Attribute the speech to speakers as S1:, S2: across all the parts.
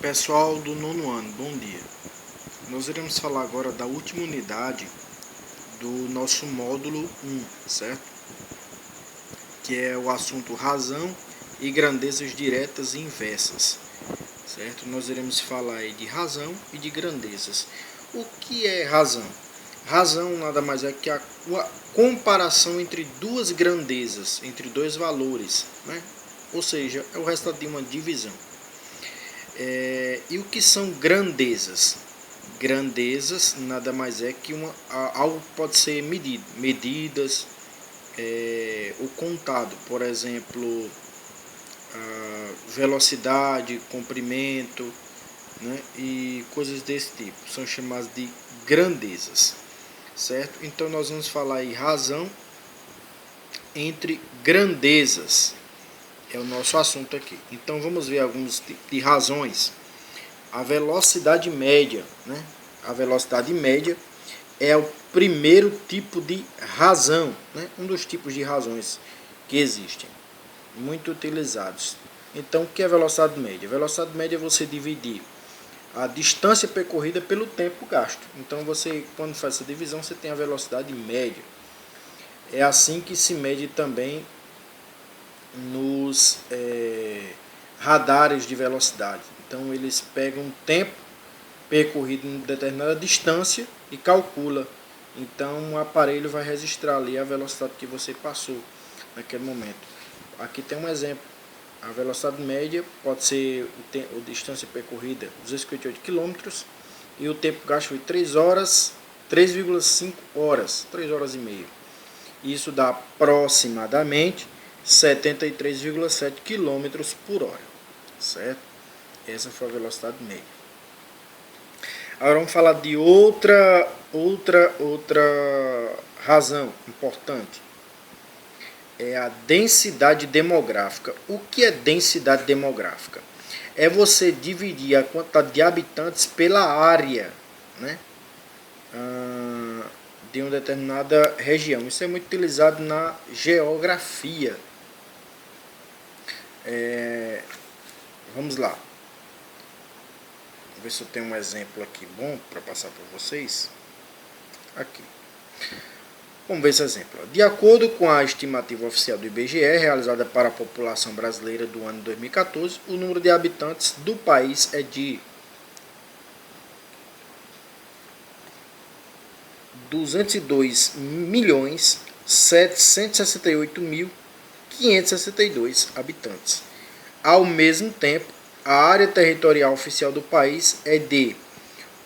S1: Pessoal do nono ano, bom dia. Nós iremos falar agora da última unidade do nosso módulo 1, certo? Que é o assunto razão e grandezas diretas e inversas, certo? Nós iremos falar aí de razão e de grandezas. O que é razão? Razão nada mais é que a comparação entre duas grandezas, entre dois valores, né? Ou seja, é o resultado de uma divisão. E o que são grandezas? Grandezas nada mais é que algo que pode ser medido, medidas, o contado, por exemplo, velocidade, comprimento, né, e coisas desse tipo, são chamadas de grandezas, certo? Então nós vamos falar aí razão entre grandezas. É o nosso assunto aqui. Então vamos ver alguns tipos de razões. A velocidade média, né? A velocidade média é o primeiro tipo de razão, né? Um dos tipos de razões que existem, muito utilizados. Então o que é velocidade média? Velocidade média é você dividir a distância percorrida pelo tempo gasto. Então você, quando faz essa divisão, você tem a velocidade média. É assim que se mede também nos radares de velocidade. Então eles pegam um tempo percorrido em determinada distância e calcula. Então o aparelho vai registrar ali a velocidade que você passou naquele momento. Aqui tem um exemplo. A velocidade média pode ser a distância percorrida 258 km e o tempo gasto foi 3 horas, 3,5 horas, 3 horas e meia. Isso dá aproximadamente 73,7 km por hora, certo? Essa foi a velocidade média. Agora vamos falar de outra razão importante. É a densidade demográfica. O que é densidade demográfica? É você dividir a quantidade de habitantes pela área, né, de uma determinada região. Isso é muito utilizado na geografia. Vamos lá. Vou ver se eu tenho um exemplo aqui bom para passar para vocês. Aqui. Vamos ver esse exemplo. De acordo com a estimativa oficial do IBGE, realizada para a população brasileira do ano 2014, o número de habitantes do país é de 202.768.562 habitantes. Ao mesmo tempo, a área territorial oficial do país é de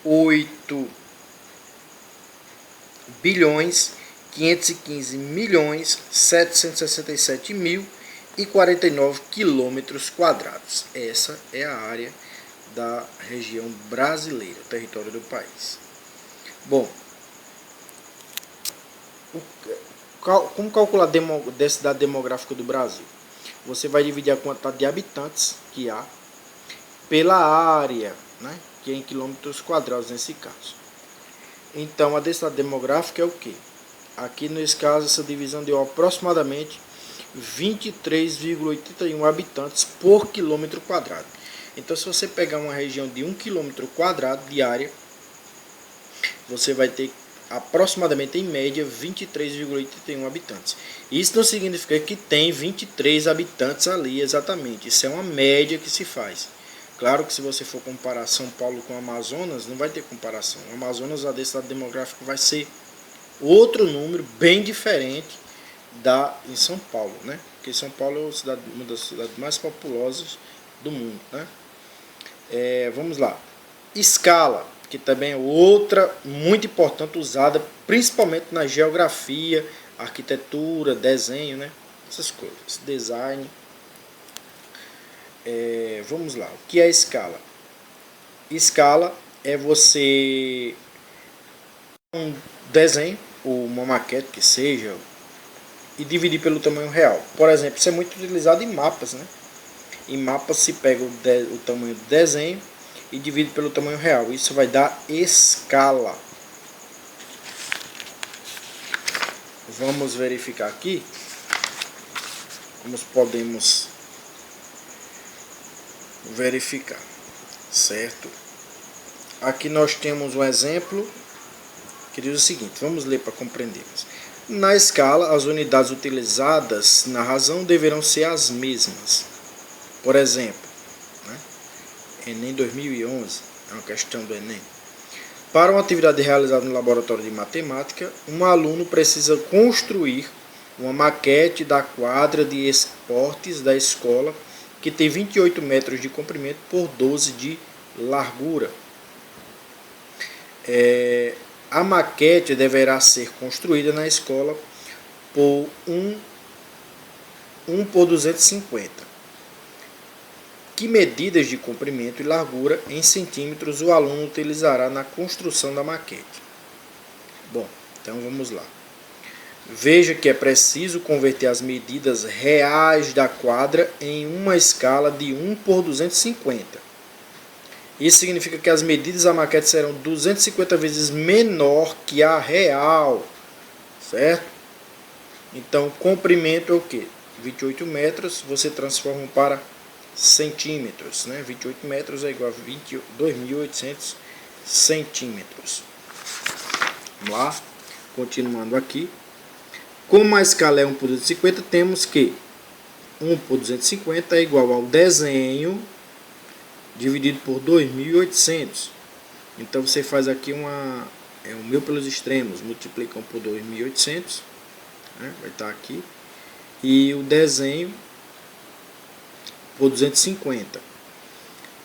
S1: 8.515.767.049 quilômetros quadrados. Essa é a área da região brasileira, território do país. Bom, como calcular a densidade demográfica do Brasil? Você vai dividir a quantidade de habitantes que há pela área, né, que é em quilômetros quadrados nesse caso. Então a densidade demográfica é o que? Aqui nesse caso essa divisão deu aproximadamente 23,81 habitantes por quilômetro quadrado. Então se você pegar uma região de 1 quilômetro quadrado de área, você vai ter aproximadamente em média 23,81 habitantes. Isso não significa que tem 23 habitantes ali exatamente, isso é uma média que se faz. Claro que se você for comparar São Paulo com o Amazonas, não vai ter comparação. O Amazonas, a densidade demográfica vai ser outro número bem diferente em São Paulo, né? Porque São Paulo é uma das cidades mais populosas do mundo, né? Vamos lá. Escala, que também é outra muito importante, usada principalmente na geografia, arquitetura, desenho, né? Essas coisas, design. Vamos lá, o que é escala? Escala é você um desenho ou uma maquete que seja e dividir pelo tamanho real. Por exemplo, isso é muito utilizado em mapas, né? Em mapas se pega o tamanho do desenho e divide pelo tamanho real. Isso vai dar escala. Vamos verificar aqui como podemos verificar. certo? Aqui nós temos um exemplo que diz o seguinte, vamos ler para compreendermos. Na escala, as unidades utilizadas na razão deverão ser as mesmas. Por exemplo, Enem 2011, é uma questão do Enem. Para uma atividade realizada no laboratório de matemática, um aluno precisa construir uma maquete da quadra de esportes da escola que tem 28 metros de comprimento por 12 de largura. A maquete deverá ser construída na escola por 1 por 250. Que medidas de comprimento e largura em centímetros o aluno utilizará na construção da maquete? Bom, então vamos lá. Veja que é preciso converter as medidas reais da quadra em uma escala de 1 por 250. Isso significa que as medidas da maquete serão 250 vezes menor que a real, certo? Então, comprimento é o quê? 28 metros, você transforma para centímetros, né? 28 metros é igual a 2.800 centímetros. Vamos lá, continuando aqui. Como a escala é 1 por 250, temos que 1 por 250 é igual ao desenho dividido por 2.800. Então você faz aqui o 1.000 pelos extremos, multiplica 1 por 2.800, né? Vai estar aqui. E o desenho por 250.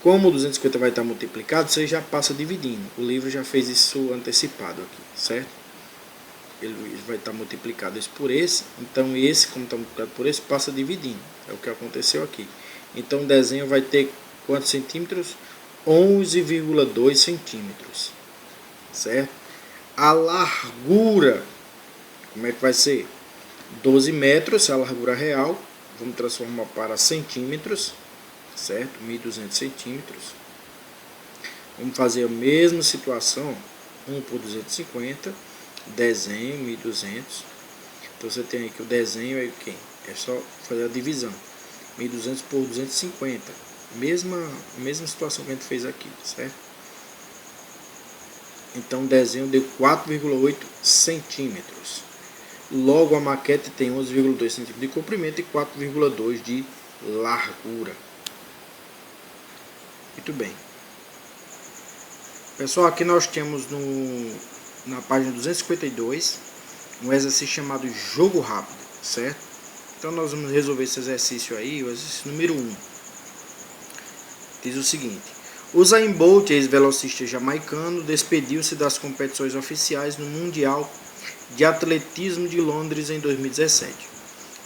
S1: Como o 250 vai estar multiplicado, você já passa dividindo. O livro já fez isso antecipado aqui, certo? Ele vai estar multiplicado esse por esse. Então esse, como está multiplicado por esse, passa dividindo. É o que aconteceu aqui. Então o desenho vai ter quantos centímetros? 11,2 centímetros. Certo? A largura, como é que vai ser? 12 metros, a largura real. Vamos transformar para centímetros, certo? 1.200 centímetros. Vamos fazer a mesma situação, 1 por 250, desenho 1.200. Então você tem aqui o desenho, é quem? É só fazer a divisão. 1.200 por 250. Mesma situação que a gente fez aqui, certo? Então o desenho deu 4,8 centímetros. Logo, a maquete tem 11,2 cm de comprimento e 4,2 de largura. Muito bem. Pessoal, aqui nós temos na página 252 um exercício chamado jogo rápido, certo? Então nós vamos resolver esse exercício aí, o exercício número 1. Diz o seguinte: Usain Bolt, ex-velocista jamaicano, despediu-se das competições oficiais no Mundial de Atletismo de Londres em 2017,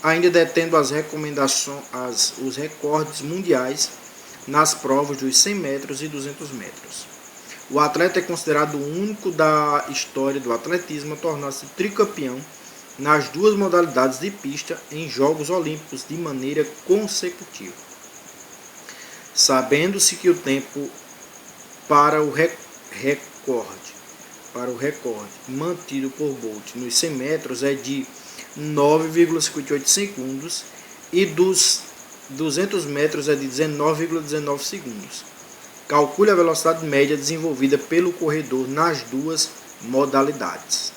S1: ainda detendo os recordes mundiais nas provas dos 100 metros e 200 metros. O atleta é considerado o único da história do atletismo a tornar-se tricampeão nas duas modalidades de pista em Jogos Olímpicos de maneira consecutiva. Sabendo-se que o tempo para o recorde mantido por Bolt nos 100 metros é de 9,58 segundos e dos 200 metros é de 19,19 segundos. Calcule a velocidade média desenvolvida pelo corredor nas duas modalidades.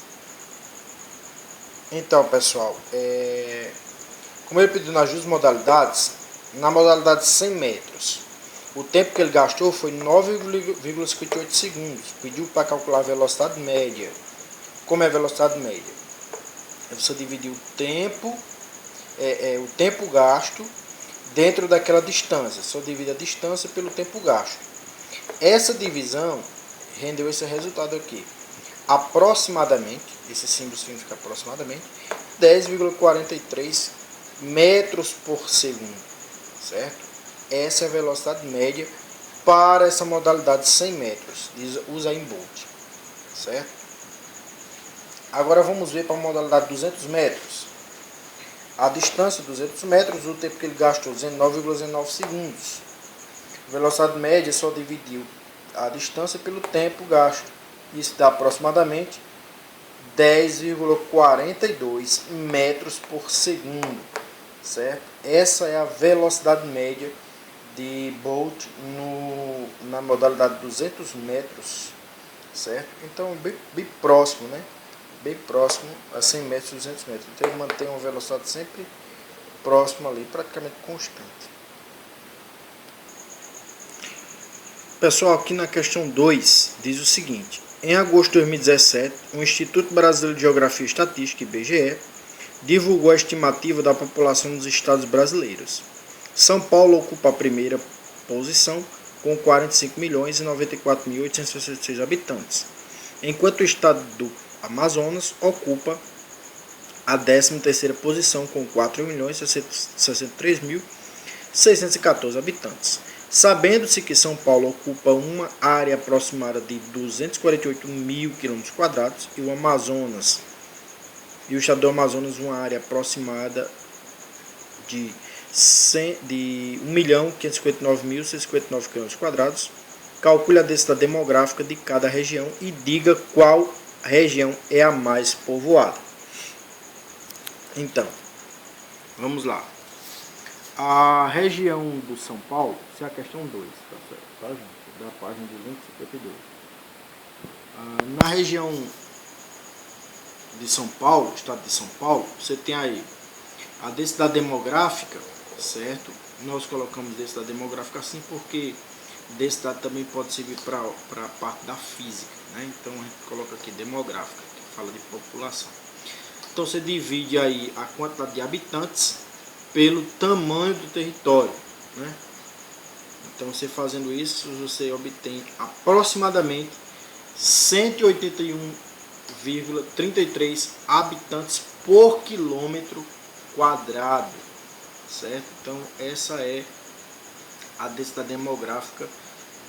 S1: Então, pessoal, como ele pediu nas duas modalidades, na modalidade 100 metros, o tempo que ele gastou foi 9,58 segundos. Pediu para calcular a velocidade média. Como é a velocidade média? Você dividir o tempo gasto dentro daquela distância. Só divide a distância pelo tempo gasto. Essa divisão rendeu esse resultado aqui. Aproximadamente, esse símbolo significa aproximadamente, 10,43 metros por segundo. Certo? Essa é a velocidade média para essa modalidade de 100 metros, diz Usain Bolt, certo? Agora vamos ver para a modalidade 200 metros. A distância 200 metros, o tempo que ele gastou, 19,19 segundos. A velocidade média só dividiu a distância pelo tempo gasto. Isso dá aproximadamente 10,42 metros por segundo, certo? Essa é a velocidade média de Bolt na modalidade 200 metros, certo? Então bem próximo, né? Bem próximo a 100 metros, 200 metros. Então ele mantém uma velocidade sempre próxima ali, praticamente constante. Pessoal, aqui na questão 2 diz o seguinte: em agosto de 2017, o Instituto Brasileiro de Geografia e Estatística, IBGE, divulgou a estimativa da população dos estados brasileiros. São Paulo ocupa a primeira posição com 45.094.866 habitantes, enquanto o estado do Amazonas ocupa a 13ª posição com 4.663.614 habitantes. Sabendo-se que São Paulo ocupa uma área aproximada de 248.000 km² e o estado do Amazonas uma área aproximada de 1.559.159 km², calcule a densidade demográfica de cada região e diga qual região é a mais povoada. Então, vamos lá. A região do São Paulo, isso é a questão 2, tá certo? Tá, gente? Da página 252. Na região de São Paulo, estado de São Paulo, você tem aí a densidade demográfica, certo? Nós colocamos densidade demográfica assim porque densidade também pode servir para a parte da física, né? Então a gente coloca aqui demográfica, que fala de população. Então você divide aí a quantidade de habitantes pelo tamanho do território, né? Então você fazendo isso, você obtém aproximadamente 181,33 habitantes por quilômetro quadrado, certo? Então essa é a densidade demográfica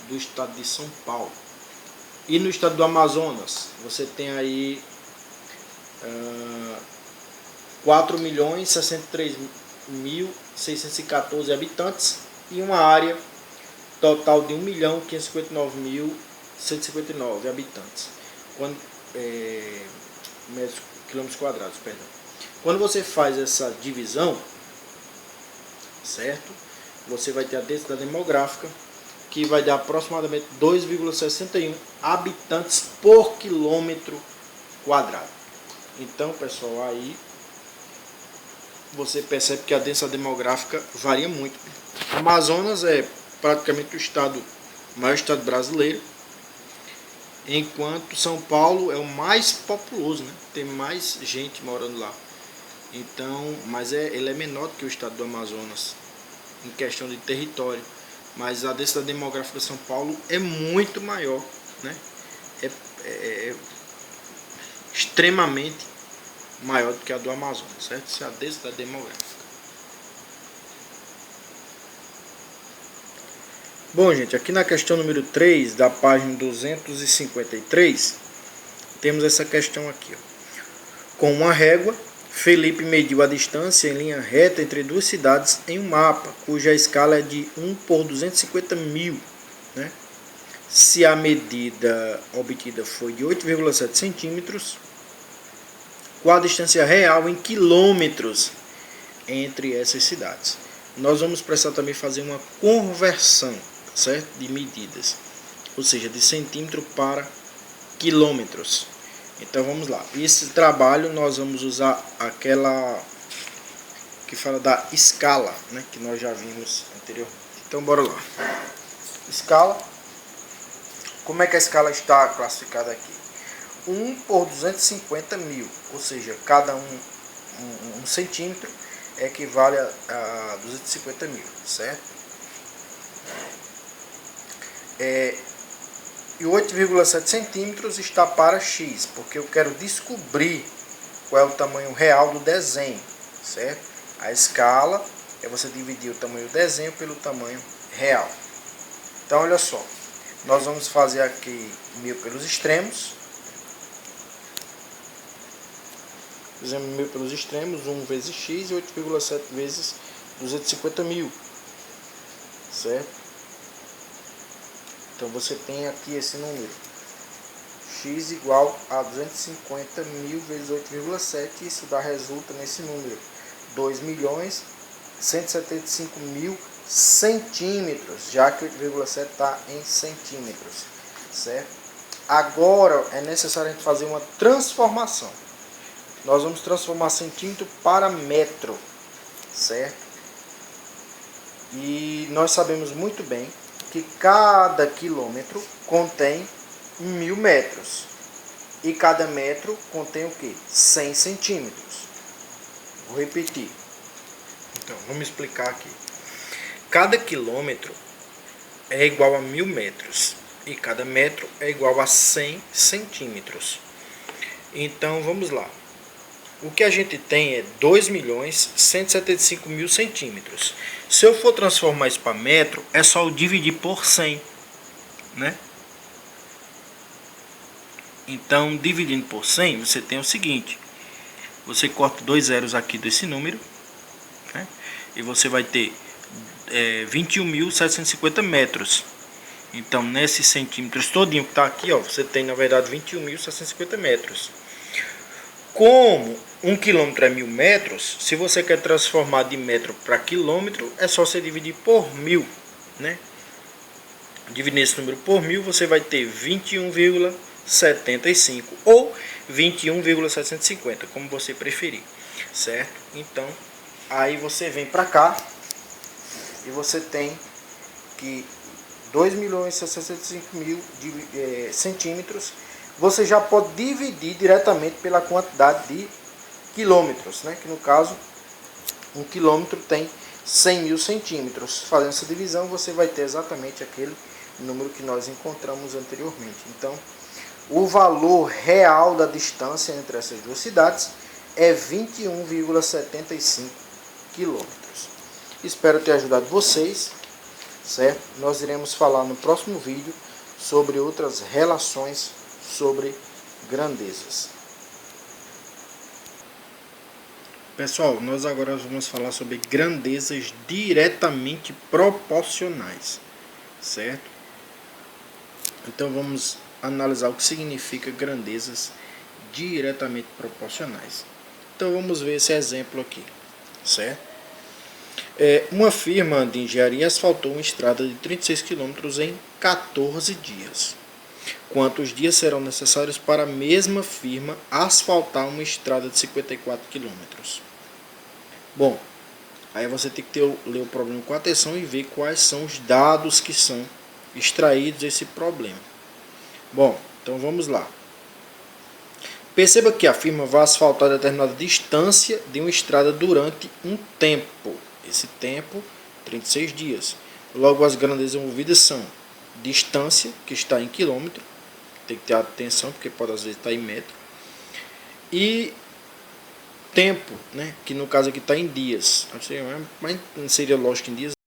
S1: do estado de São Paulo. E no estado do Amazonas, você tem aí 4.063.614 habitantes e uma área total de 1.559.159 habitantes, quilômetros quadrados, perdão. Quando você faz essa divisão, certo? Você vai ter a densidade demográfica, que vai dar aproximadamente 2,61 habitantes por quilômetro quadrado. Então, pessoal, aí você percebe que a densidade demográfica varia muito. O Amazonas é praticamente o maior estado brasileiro, enquanto São Paulo é o mais populoso, né? Tem mais gente morando lá. Então, mas ele é menor do que o estado do Amazonas em questão de território, mas a densidade demográfica de São Paulo é muito maior, né? É extremamente maior do que a do Amazonas, certo? Isso é a densidade demográfica. Bom, gente, aqui na questão número 3, da página 253, temos essa questão aqui, ó. Com uma régua, Felipe mediu a distância em linha reta entre duas cidades em um mapa, cuja escala é de 1 por 250.000, né? Se a medida obtida foi de 8,7 centímetros, qual a distância real em quilômetros entre essas cidades? Nós vamos precisar também fazer uma conversão, certo? De medidas, ou seja, de centímetro para quilômetros. Então vamos lá. Esse trabalho nós vamos usar aquela que fala da escala, né, que nós já vimos anteriormente. Então bora lá. Escala. Como é que a escala está classificada aqui? 1 por 250.000, ou seja, cada um centímetro equivale a 250.000, certo? E 8,7 centímetros está para x, porque eu quero descobrir qual é o tamanho real do desenho, certo? A escala é você dividir o tamanho do desenho pelo tamanho real. Então, olha só, nós vamos fazer aqui 1.000 pelos extremos. Fizemos 1.000 pelos extremos, 1 vezes x e 8,7 vezes 250.000, certo? Então você tem aqui esse número, x igual a 250.000 vezes 8,7, isso resulta nesse número, 2.175.000 centímetros, já que 8,7 está em centímetros, certo? Agora é necessário a gente fazer uma transformação. Nós vamos transformar centímetro para metro, certo? E nós sabemos muito bem que cada quilômetro contém 1000 metros. E cada metro contém o quê? 100 centímetros. Vou repetir. Então, vamos explicar aqui. Cada quilômetro é igual a 1000 metros. E cada metro é igual a 100 centímetros. Então, vamos lá. O que a gente tem é 2.175.000 centímetros. Se eu for transformar isso para metro, é só eu dividir por 100, né? Então, dividindo por 100, você tem o seguinte. Você corta 2 zeros aqui desse número, né? E você vai ter 21.750 metros. Então, nesses centímetros todinho que está aqui, ó, você tem, na verdade, 21.750 metros. Como 1 quilômetro é 1000 metros, se você quer transformar de metro para quilômetro, é só você dividir por 1000, né? Dividir esse número por 1000, você vai ter 21,75 ou 21,750, como você preferir, certo? Então, aí você vem para cá e você tem que 2.665.000 centímetros. Você já pode dividir diretamente pela quantidade de quilômetros, né? Que no caso, 1 quilômetro tem 100.000 centímetros. Fazendo essa divisão, você vai ter exatamente aquele número que nós encontramos anteriormente. Então, o valor real da distância entre essas duas cidades é 21,75 quilômetros. Espero ter ajudado vocês, certo? Nós iremos falar no próximo vídeo sobre outras relações sobre grandezas. Pessoal, nós agora vamos falar sobre grandezas diretamente proporcionais, certo? Então vamos analisar o que significa grandezas diretamente proporcionais. Então vamos ver esse exemplo aqui, certo? Uma firma de engenharia asfaltou uma estrada de 36 km em 14 dias. Quantos dias serão necessários para a mesma firma asfaltar uma estrada de 54 km? Bom, aí você tem que ler o problema com atenção e ver quais são os dados que são extraídos desse problema. Bom, então vamos lá. Perceba que a firma vai asfaltar determinada distância de uma estrada durante um tempo. Esse tempo, 36 dias. Logo, as grandezas envolvidas são distância, que está em quilômetro. Tem que ter atenção, porque pode às vezes estar em metro. E tempo, né, que no caso aqui está em dias. Mas não seria lógico em dias.